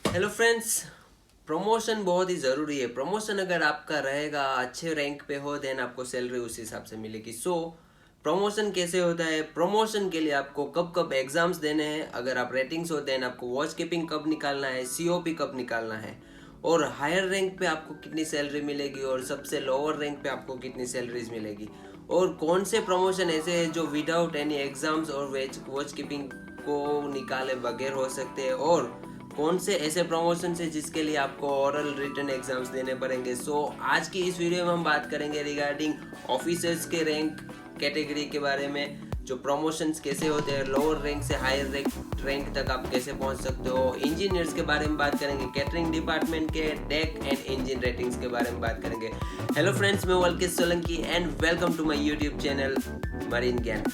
Hello friends. Promotion बहुत ही ज़रूरी है। प्रमोशन अगर आपका रहेगा, अच्छे रैंक पे हो, देन आपको सैलरी उस हिसाब से मिलेगी। प्रमोशन कैसे होता है? प्रमोशन के लिए आपको कब कब एग्जाम्स देने हैं, अगर आप रेटिंग्स हो देन आपको वॉच कीपिंग कब निकालना है, सीओपी कब निकालना है, और हायर रैंक पे आपको कितनी सैलरी मिलेगी और सबसे लोअर रैंक पे आपको कितनी सैलरीज मिलेगी, और कौन से प्रमोशन ऐसे हैं जो विदाउट एनी एग्जाम्स और वॉच कीपिंग को निकाले बगैर हो सकते हैं, और कौन से ऐसे प्रमोशन है जिसके लिए आपको ओरल रिटन एग्जाम्स देने पड़ेंगे। आज की इस वीडियो में हम बात करेंगे रिगार्डिंग ऑफिसर्स के रैंक कैटेगरी के बारे में, जो प्रमोशंस कैसे होते हैं, लोअर रैंक से हायर रैंक तक आप कैसे पहुंच सकते हो। इंजीनियर्स के बारे में बात करेंगे, कैटरिंग डिपार्टमेंट के डेक एंड इंजन रेटिंग्स के बारे में बात करेंगे। हेलो फ्रेंड्स, मैं Valkis Solanki and welcome to my YouTube channel Marine Gyan.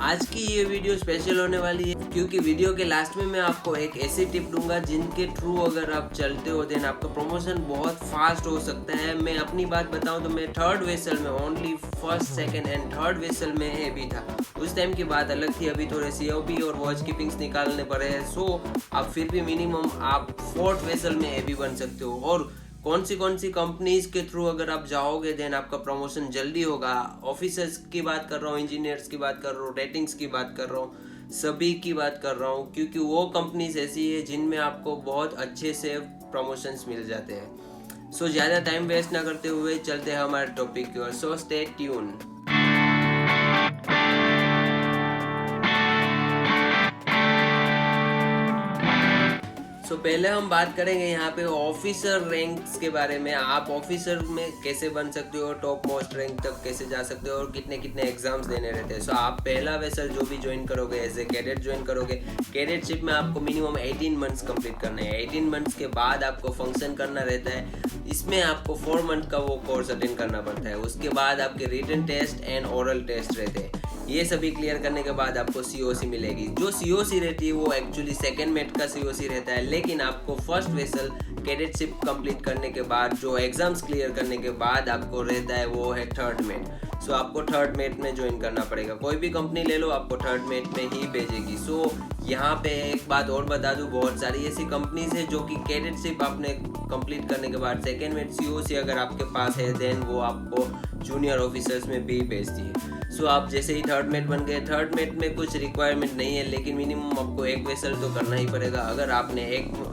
आज की ये वीडियो स्पेशल होने वाली है क्योंकि वीडियो के लास्ट में मैं आपको एक ऐसी टिप दूंगा जिनके थ्रू अगर आप चलते हो देन आपका प्रमोशन बहुत फास्ट हो सकता है। मैं अपनी बात बताऊं तो मैं थर्ड वेसल में only first second and third vessel में भी था। उस टाइम की बात अलग थी, अभी थोड़े सीओपी और वॉच कीपिंग्स निकालने पड़े हैं। आप फिर भी मिनिमम आप फोर्थ वेसल में भी बन सकते हो। और कौन सी कंपनीज के थ्रू अगर आप जाओगे देन आपका प्रमोशन जल्दी होगा। ऑफिसर्स की बात कर रहा हूँ, इंजीनियर्स की बात कर रहा हूँ, रेटिंग्स की बात कर रहा हूँ, सभी की बात कर रहा हूँ, क्योंकि वो कंपनीज ऐसी है जिनमें आपको बहुत अच्छे से प्रमोशंस मिल जाते हैं। ज़्यादा टाइम वेस्ट ना करते हुए चलते हैं हमारे टॉपिक की ओर। Stay tune. पहले हम बात करेंगे यहाँ पे ऑफिसर रैंक्स के बारे में। आप ऑफिसर में कैसे बन सकते हो, टॉप मोस्ट रैंक तक कैसे जा सकते हो, और कितने कितने एग्जाम्स देने रहते हैं। आप पहला वेसल जो भी ज्वाइन करोगे, एज ए कैडेट ज्वाइन करोगे, कैडेटशिप में आपको मिनिमम 18 मंथ्स कंप्लीट करना है। 18 मंथ्स के बाद आपको फंक्शन करना रहता है। इसमें आपको 4 मंथ का वो कोर्स अटेंड करना पड़ता है। उसके बाद आपके written test and oral test रहते हैं। ये सभी क्लियर करने के बाद आपको सीओसी मिलेगी। जो सीओसी रहती है वो एक्चुअली सेकेंड मेट का सीओसी रहता है, लेकिन आपको फर्स्ट वेसल कैडेटशिप कंप्लीट करने के बाद, जो एग्जाम्स क्लियर करने के बाद आपको रहता है, वो है थर्ड मेट। आपको थर्ड मेट में ज्वाइन करना पड़ेगा। कोई भी कंपनी ले लो, आपको थर्ड मेट में ही भेजेगी। यहाँ पे एक बात और बता दूं, बहुत सारी ऐसी कंपनीज है जो कि कैडेटशिप आपने कंप्लीट करने के बाद सेकेंड मेट सीओसी अगर आपके पास है देन वो आपको जूनियर ऑफिसर्स में भी भेजती है। आप जैसे ही थर्ड मेट बन गए, थर्ड मेट में कुछ रिक्वायरमेंट नहीं है, लेकिन मिनिमम आपको एक वेसल तो करना ही पड़ेगा। अगर आपने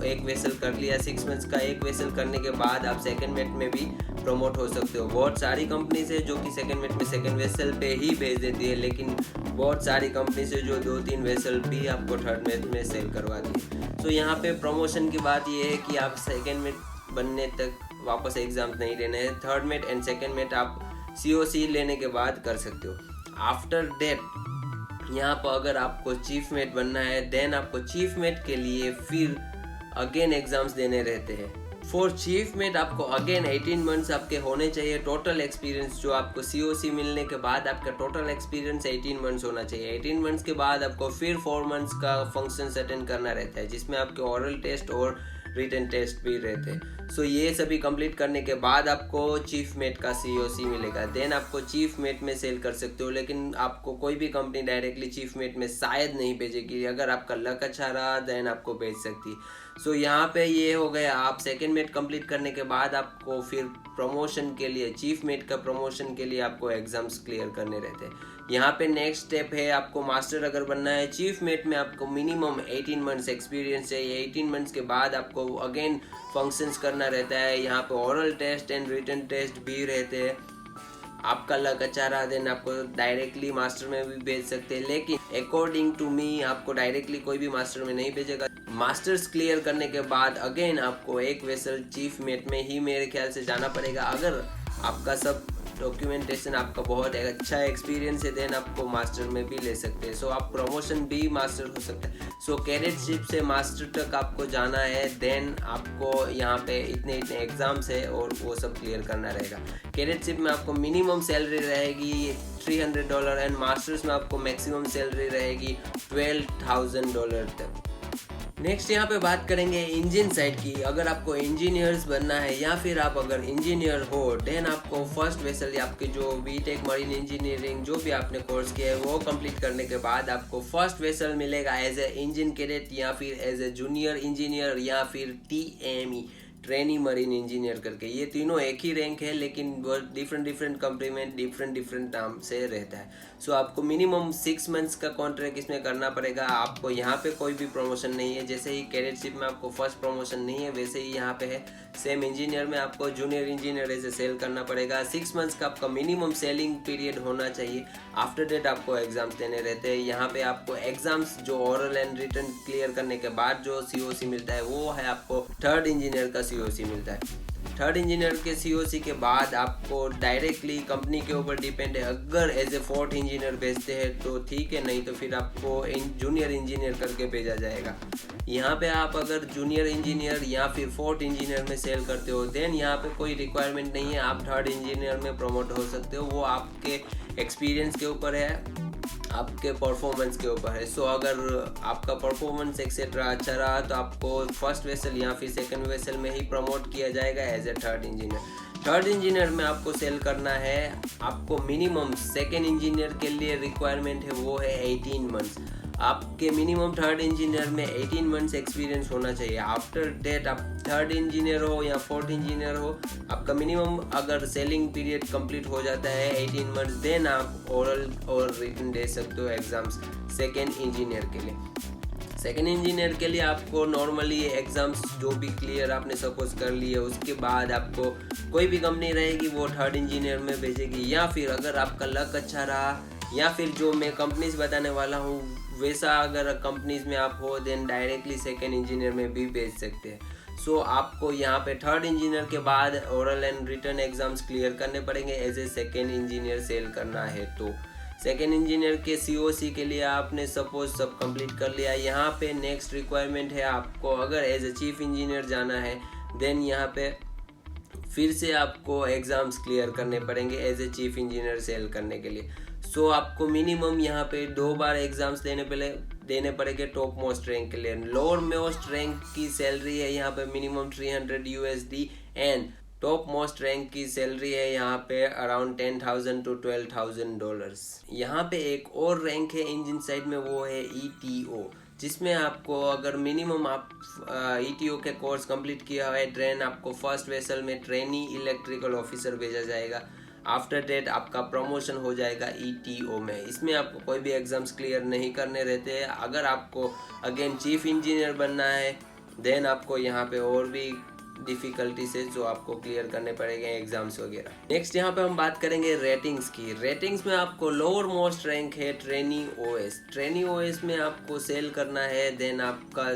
एक वेसल कर लिया 6 मंथ्स का, एक वेसल करने के बाद आप सेकेंड मेट में भी प्रमोट हो सकते हो। बहुत सारी कंपनीज है जो कि सेकेंड मेट में सेकेंड वेसल पे ही भेज देती है, लेकिन बहुत सारी कंपनीज है जो 2-3 वेसल भी आपको थर्ड मेट में सेल करवाती है। यहाँ पे प्रमोशन की बात ये है कि आप सेकेंड मेट बनने तक वापस एग्जाम नहीं देने हैं। Third mate and second mate आप सीओसी लेने के बाद कर सकते हो। आफ्टर दैट यहाँ पर अगर आपको चीफ मेट बनना है देन आपको चीफ मेट के लिए फिर अगेन एग्जाम्स देने रहते हैं। फॉर चीफ मेट आपको अगेन 18 मंथ्स आपके होने चाहिए टोटल एक्सपीरियंस। जो आपको सीओसी मिलने के बाद आपका टोटल एक्सपीरियंस 18 मंथ्स होना चाहिए। 18 मंथ्स के बाद आपको फिर 4 मंथ्स का फंक्शंस अटेंड करना रहता है, जिसमें आपके ओरल टेस्ट और रिटन टेस्ट भी रहते हैं। ये सभी कंप्लीट करने के बाद आपको चीफ मेट का सीओसी मिलेगा। देन आपको चीफ मेट में सेल कर सकते हो, लेकिन आपको कोई भी कंपनी डायरेक्टली चीफ मेट में शायद नहीं भेजेगी। अगर आपका लक अच्छा रहा देन आपको भेज सकती। यहाँ पे ये हो गया, आप सेकेंड मेट कंप्लीट करने के बाद आपको फिर प्रमोशन के लिए, चीफ मेट का प्रमोशन के लिए आपको एग्जाम्स क्लियर करने रहते हैं। यहाँ पे नेक्स्ट स्टेप है, आपको मास्टर अगर बनना है। चीफ मेट में आपको मिनिमम 18 मंथ्स एक्सपीरियंस चाहिए। 18 मंथ्स के बाद आपको अगेन फंक्शंस करना रहता है। यहाँ पे oral test and written test भी रहते हैं। आपका लक अच्छा रहा देन आपको डायरेक्टली मास्टर में भी भेज सकते हैं, लेकिन अकॉर्डिंग टू मी आपको डायरेक्टली कोई भी मास्टर में नहीं भेजेगा। मास्टर्स क्लियर करने के बाद अगेन आपको एक वेसल चीफ मेट में ही मेरे ख्याल से जाना पड़ेगा। अगर आपका सब डॉक्यूमेंटेशन, आपका बहुत अच्छा एक्सपीरियंस है देन आपको मास्टर में भी ले सकते हैं। आप प्रमोशन भी मास्टर हो सकता है। कैडेटशिप से मास्टर तक आपको जाना है, देन आपको यहाँ पे इतने एग्जाम्स है और वो सब क्लियर करना रहेगा। कैडेटशिप में आपको मिनिमम सैलरी रहेगी $300 एंड मास्टर्स में आपको मैक्सिमम सैलरी रहेगी $12,000 तक। नेक्स्ट यहाँ पे बात करेंगे इंजन साइड की। अगर आपको इंजीनियर्स बनना है या फिर आप अगर इंजीनियर हो, देन आपको फर्स्ट वेसल या आपके जो बीटेक मरीन इंजीनियरिंग जो भी आपने कोर्स किया है वो कंप्लीट करने के बाद आपको फर्स्ट वेसल मिलेगा एज ए इंजन कैडेट या फिर एज ए जूनियर इंजीनियर या फिर TME, ट्रेनी मरीन इंजीनियर करके। ये तीनों एक ही रैंक है, लेकिन वो डिफरेंट कंपनी में डिफरेंट नाम से रहता है। सो आपको मिनिमम 6 मंथ्स का कॉन्ट्रैक्ट इसमें करना पड़ेगा। आपको यहाँ पे कोई भी प्रमोशन नहीं है। जैसे ही कैडेटशिप में आपको फर्स्ट प्रमोशन नहीं है, वैसे ही यहाँ पे है सेम इंजीनियर में आपको जूनियर इंजीनियर ऐसे सेल करना पड़ेगा। 6 मंथ्स का आपका मिनिमम सेलिंग पीरियड होना चाहिए। आफ्टर डेट आपको एग्जाम्स देने रहते हैं। यहाँ पे आपको एग्जाम्स जो ओरल एंड रिटन क्लियर करने के बाद जो COC मिलता है वो है आपको थर्ड इंजीनियर का COC मिलता है। थर्ड इंजीनियर के COC के बाद आपको डायरेक्टली कंपनी के ऊपर डिपेंड है। अगर एज ए फोर्थ इंजीनियर भेजते हैं तो ठीक है, नहीं तो फिर आपको जूनियर इंजीनियर करके भेजा जाएगा। यहाँ पे आप अगर जूनियर इंजीनियर या फिर फोर्थ इंजीनियर में सेल करते हो, देन यहाँ पे कोई रिक्वायरमेंट नहीं है, आप थर्ड इंजीनियर में प्रमोट हो सकते हो। वो आपके एक्सपीरियंस के ऊपर है, आपके परफॉर्मेंस के ऊपर है। सो अगर आपका परफॉर्मेंस एक्सेट्रा अच्छा रहा तो आपको फर्स्ट वेसल या फिर सेकंड वेसल में ही प्रमोट किया जाएगा as a third engineer. Third engineer में आपको सेल करना है। आपको मिनिमम सेकंड इंजीनियर के लिए रिक्वायरमेंट है वो है 18 मंथ्स। आपके मिनिमम थर्ड इंजीनियर में 18 मंथ्स एक्सपीरियंस होना चाहिए। आफ्टर डेट आप थर्ड इंजीनियर हो या फोर्थ इंजीनियर हो, आपका मिनिमम अगर सेलिंग पीरियड कंप्लीट हो जाता है 18 मंथ्स, देन आप ओरल और रिटन दे सकते हो एग्जाम्स सेकेंड इंजीनियर के लिए। सेकेंड इंजीनियर के लिए आपको नॉर्मली एग्जाम्स जो भी क्लियर आपने सपोज कर लिए, उसके बाद आपको कोई भी कंपनी रहेगी वो थर्ड इंजीनियर में भेजेगी। या फिर अगर आपका लक अच्छा रहा या फिर जो मैं कंपनीज बताने वाला हूँ वैसा अगर कंपनीज में आप हो, देन डायरेक्टली सेकेंड इंजीनियर में भी भेज सकते हैं। सो आपको यहाँ पे थर्ड इंजीनियर के बाद oral and written exams clear करने पड़ेंगे as a second engineer sail करना है। तो सेकेंड इंजीनियर के COC के लिए आपने सपोज सब कंप्लीट कर लिया। यहाँ पे नेक्स्ट रिक्वायरमेंट है आपको अगर एज ए चीफ इंजीनियर जाना है, देन यहाँ पे फिर से आपको एग्जाम्स क्लियर करने पड़ेंगे as a chief engineer sail करने के लिए। सो आपको मिनिमम यहाँ पे 2 बार एग्जाम्स देने पड़ेंगे टॉप मोस्ट रैंक के लिए। लोअर मोस्ट रैंक की सैलरी है यहाँ पे minimum $300 and top most rank की सैलरी है यहाँ पे अराउंड $10,000 to $12,000। यहाँ पे एक और रैंक है इंजन साइड में, वो है ETO, जिसमें आपको अगर मिनिमम आप ETO के कोर्स कंप्लीट किया है, देन आपको फर्स्ट वेसल में ट्रेनी इलेक्ट्रिकल ऑफिसर भेजा जाएगा। आफ्टर डेट आपका प्रमोशन हो जाएगा ETO में। इसमें आपको कोई भी एग्जाम्स क्लियर नहीं करने रहते हैं। अगर आपको अगेन चीफ इंजीनियर बनना है, देन आपको यहाँ पे और भी डिफ़िकल्टीज है जो आपको क्लियर करने पड़ेंगे एग्जाम्स वगैरह। नेक्स्ट यहाँ पे हम बात करेंगे रेटिंग्स की। रेटिंग्स में आपको लोअर मोस्ट रैंक है ट्रेनी OS। ट्रेनी OS में आपको सेल करना है, देन आपका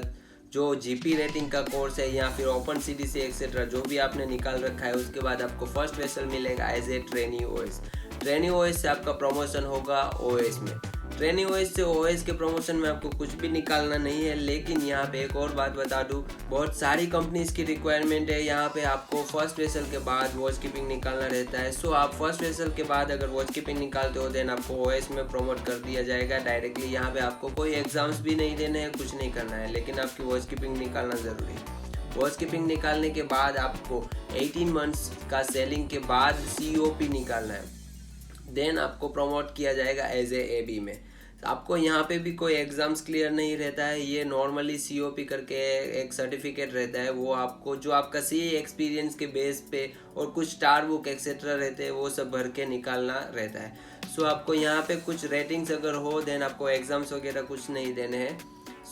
जो GP रेटिंग का कोर्स है या फिर ओपन CDC एक्सेट्रा जो भी आपने निकाल रखा है, उसके बाद आपको फर्स्ट वेसल मिलेगा as a trainee OS। Trainee OS से आपका प्रमोशन होगा OS में। ट्रेनी OS से OS के प्रमोशन में आपको कुछ भी निकालना नहीं है। लेकिन यहाँ पे एक और बात बता दूँ, बहुत सारी कंपनीज की रिक्वायरमेंट है। यहाँ पे आपको फर्स्ट वेसल के बाद वॉच कीपिंग निकालना रहता है। सो आप फर्स्ट वेसल के बाद अगर वॉच कीपिंग निकालते हो, देन आपको OS में प्रमोट कर दिया जाएगा डायरेक्टली। यहाँ पे आपको कोई एग्जाम्स भी नहीं देने हैं, कुछ नहीं करना है, लेकिन आपकी वॉच कीपिंग निकालना ज़रूरी है। वॉच कीपिंग निकालने के बाद आपको 18 मंथ्स का सेलिंग के बाद COP निकालना है, देन आपको प्रमोट किया जाएगा एज ए AB में। आपको यहाँ पे भी कोई एग्जाम्स क्लियर नहीं रहता है। ये नॉर्मली COP करके एक सर्टिफिकेट रहता है, वो आपको जो आपका CA एक्सपीरियंस के बेस पे और कुछ स्टार बुक एक्सेट्रा रहते हैं वो सब भर के निकालना रहता है। सो आपको यहाँ पे कुछ रेटिंग्स अगर हो, देन आपको एग्जाम्स वगैरह कुछ नहीं देने हैं।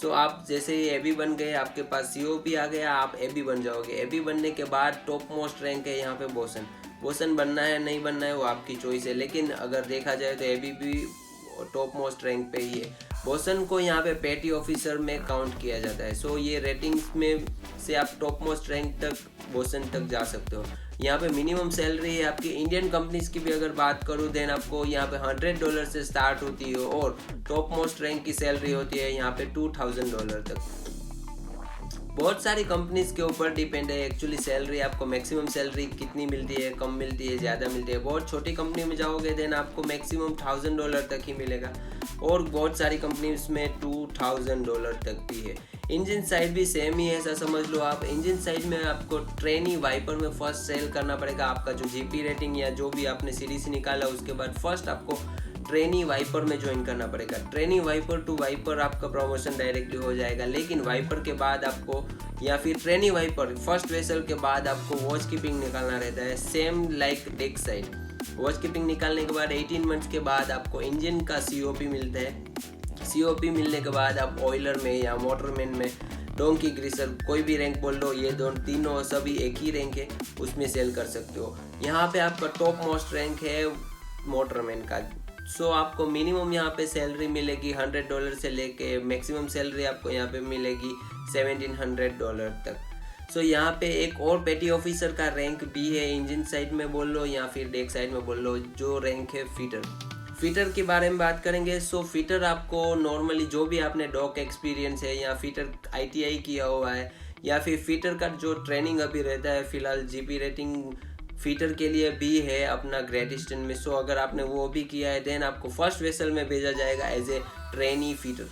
सो आप जैसे ही AB बन गए, आपके पास COP आ गया, आप AB बन जाओगे। AB बनने के बाद टॉप मोस्ट रैंक है यहाँ पे बोसन बनना है नहीं बनना है वो आपकी चॉइस है। लेकिन अगर देखा जाए तो AB भी टॉप मोस्ट रैंक पे ही है। बोसन को यहाँ पे पेटी ऑफिसर में काउंट किया जाता है। सो ये रेटिंग्स में से आप टॉप मोस्ट रैंक तक बोसन तक जा सकते हो। यहाँ पे मिनिमम सैलरी है आपकी इंडियन कंपनीज की भी अगर बात करूँ, देन आपको यहाँ पे $100 से स्टार्ट होती है और टॉप मोस्ट रैंक की सैलरी होती है यहाँ पे $2,000 तक। बहुत सारी कंपनीज के ऊपर डिपेंड है एक्चुअली सैलरी। आपको मैक्सिमम सैलरी कितनी मिलती है, कम मिलती है, ज़्यादा मिलती है। बहुत छोटी कंपनी में जाओगे, देन आपको मैक्सिमम $1,000 तक ही मिलेगा। और बहुत सारी कंपनीज में $2000 तक भी है। इंजन साइड भी सेम ही है, ऐसा समझ लो आप। इंजन साइड में आपको ट्रेनी वाइपर में फर्स्ट सेल करना पड़ेगा। आपका जो जीपी रेटिंग या जो भी आपने सीडीसी निकाला उसके बाद फर्स्ट आपको ट्रेनी वाइपर में ज्वाइन करना पड़ेगा। ट्रेनी वाइपर टू वाइपर आपका प्रमोशन डायरेक्टली हो जाएगा, लेकिन वाइपर के बाद आपको या फिर ट्रेनी वाइपर फर्स्ट वेसल के बाद आपको वॉच कीपिंग निकालना रहता है, same like deck side. Watch keeping निकालने के बाद 18 मंथ्स के बाद आपको इंजन का सीओपी मिलता है। सीओपी मिलने के बाद आप ऑयलर में या मोटरमैन में, डोंकी ग्रीसर, कोई भी रैंक बोल लो, ये तीनों सभी एक ही रैंक है, उसमें सेल कर सकते हो। यहाँ पे आपका टॉप मोस्ट रैंक है मोटरमैन का। सो आपको मिनिमम यहाँ पे सैलरी मिलेगी $100 से लेके मैक्सिमम सैलरी आपको यहाँ पे मिलेगी $1700 तक। सो यहाँ पे एक और पेटी ऑफिसर का रैंक भी है, इंजन साइड में बोल लो या फिर डेक साइड में बोल लो, जो रैंक है फीटर। फीटर के बारे में बात करेंगे। सो फीटर आपको नॉर्मली जो भी आपने डॉक एक्सपीरियंस है या फीटर ITI किया हुआ है या फिर फीटर का जो ट्रेनिंग अभी रहता है, फिलहाल जीपी रेटिंग फीटर के लिए भी है अपना ग्रेट ईस्टर्न में। सो अगर आपने वो भी किया है देन आपको फर्स्ट वेसल में भेजा जाएगा एज ए ट्रेनी फीटर।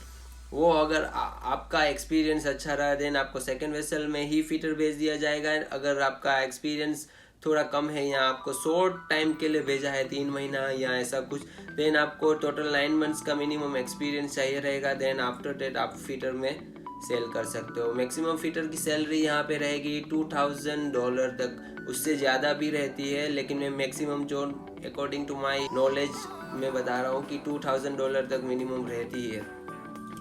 वो अगर आपका एक्सपीरियंस अच्छा रहा देन आपको सेकंड वेसल में ही फीटर भेज दिया जाएगा। अगर आपका एक्सपीरियंस थोड़ा कम है या आपको शॉर्ट टाइम के लिए भेजा है 3 महीना या ऐसा कुछ, देन आपको टोटल 9 मंथ्स का मिनिमम एक्सपीरियंस चाहिए रहेगा। देन आफ्टर डेट आप फीटर में सेल कर सकते हो। मैक्सिमम फीटर की सैलरी यहाँ पे रहेगी $2000 तक, उससे ज़्यादा भी रहती है, लेकिन मैं मैक्सिमम जो अकॉर्डिंग टू माई नॉलेज मैं बता रहा हूँ कि $2000 तक मिनिमम रहती है।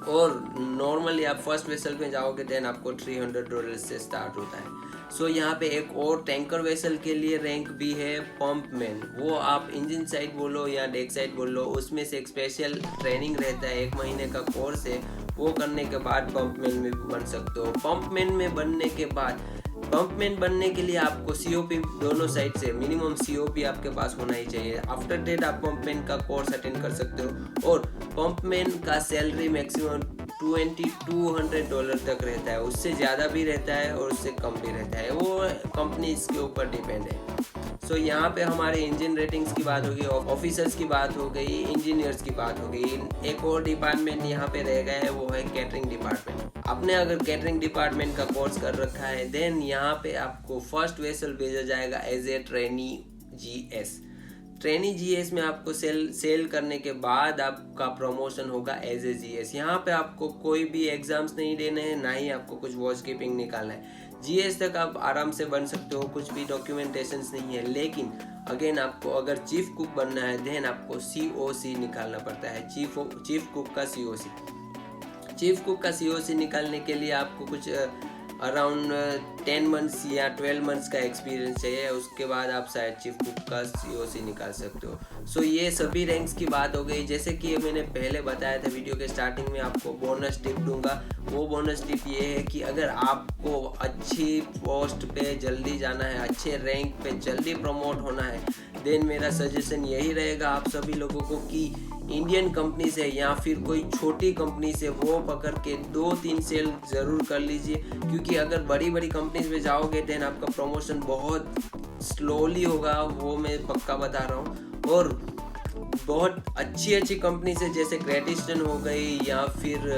और नॉर्मली आप फर्स्ट वेसल में जाओगे देन आपको $300 से स्टार्ट होता है। सो यहाँ पे एक और टैंकर वेसल के लिए रैंक भी है पंपमैन। वो आप इंजन साइड बोलो या डेक साइड बोलो, उसमें से एक स्पेशल ट्रेनिंग रहता है, 1 महीने का कोर्स है। वो करने के बाद पंपमैन में भी बन सकते हो। पंपमैन में बनने के बाद, पंपमैन बनने के लिए आपको सीओपी दोनों साइड से मिनिमम सीओपी आपके पास होना ही चाहिए। आफ्टर डेट आप पंपमैन का कोर्स अटेंड कर सकते हो। और पंपमैन का सैलरी मैक्सिमम $2200 तक रहता है, उससे ज़्यादा भी रहता है और उससे कम भी रहता है, वो कंपनी के ऊपर डिपेंड है। सो यहाँ पे हमारे इंजन रेटिंग्स की बात होगी, ऑफिसर्स की बात हो गई, इंजीनियर्स की बात हो गई। एक और डिपार्टमेंट यहाँ पे रह गया है, वो है कैटरिंग डिपार्टमेंट। आपने अगर कैटरिंग डिपार्टमेंट का कोर्स कर रखा है देन यहाँ पे आपको फर्स्ट वेसल भेजा जाएगा as a trainee GS। Trainee GS में आपको सेल करने के बाद आपका प्रमोशन होगा एज ए GS। यहाँ पे आपको कोई भी एग्जाम्स नहीं देने हैं, ना ही आपको कुछ वॉच कीपिंग निकालना है। GS तक आप आराम से बन सकते हो, कुछ भी डॉक्यूमेंटेशंस नहीं है। लेकिन अगेन आपको अगर चीफ कुक बनना है देन आपको COC निकालना पड़ता है, चीफ कुक का COC। चीफ कुक का COC निकालने के लिए आपको कुछ अराउंड 10 मंथ्स या 12 मंथ्स का एक्सपीरियंस चाहिए, उसके बाद आप शायद चीफ कुक का COC निकाल सकते हो। सो ये सभी रैंक्स की बात हो गई। जैसे कि मैंने पहले बताया था वीडियो के स्टार्टिंग में, आपको बोनस टिप दूंगा। वो बोनस टिप ये है कि अगर आपको अच्छी पोस्ट पे जल्दी जाना है, अच्छे रैंक पे जल्दी प्रमोट होना है, देन मेरा सजेशन यही रहेगा आप सभी लोगों को कि इंडियन कंपनी से या फिर कोई छोटी कंपनी से वो पकड़ के 2-3 सेल ज़रूर कर लीजिए। क्योंकि अगर बड़ी बड़ी कंपनीज में जाओगे देन आपका प्रमोशन बहुत स्लोली होगा, वो मैं पक्का बता रहा हूँ। और बहुत अच्छी कंपनी से जैसे ग्रेट ईस्टर्न हो गई या फिर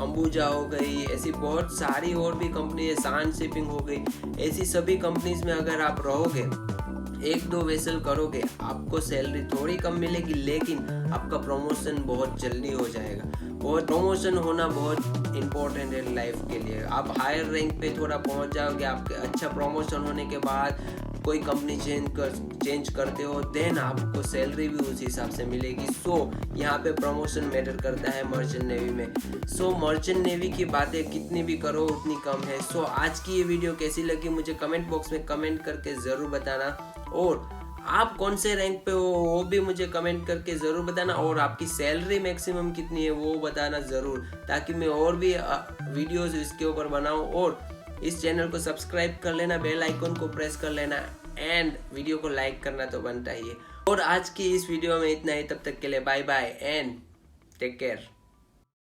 अंबुजा हो गई, ऐसी बहुत सारी और भी कंपनी है, सान शिपिंग हो गई, ऐसी सभी कंपनीज में अगर आप रहोगे, 1-2 वेसल करोगे, आपको सैलरी थोड़ी कम मिलेगी लेकिन आपका प्रमोशन बहुत जल्दी हो जाएगा। और प्रमोशन होना बहुत इम्पोर्टेंट है लाइफ के लिए। आप हायर रैंक पे थोड़ा पहुंच जाओगे, आपके अच्छा प्रमोशन होने के बाद कोई कंपनी चेंज करते हो देन आपको सैलरी भी उस हिसाब से मिलेगी। सो यहाँ पे प्रमोशन मैटर करता है मर्चेंट नेवी में। सो मर्चेंट नेवी की बातें कितनी भी करो उतनी कम है। सो आज की ये वीडियो कैसी लगी मुझे कमेंट बॉक्स में कमेंट करके ज़रूर बताना। और आप कौन से रैंक पे हो वो भी मुझे कमेंट करके ज़रूर बताना। और आपकी सैलरी मैक्सिमम कितनी है वो बताना ज़रूर, ताकि मैं और भी वीडियोस इसके ऊपर बनाऊं। और इस चैनल को सब्सक्राइब कर लेना, बेल आइकन को प्रेस कर लेना एंड वीडियो को लाइक करना तो बनता ही है। और आज की इस वीडियो में इतना ही, तब तक के लिए bye bye and take care.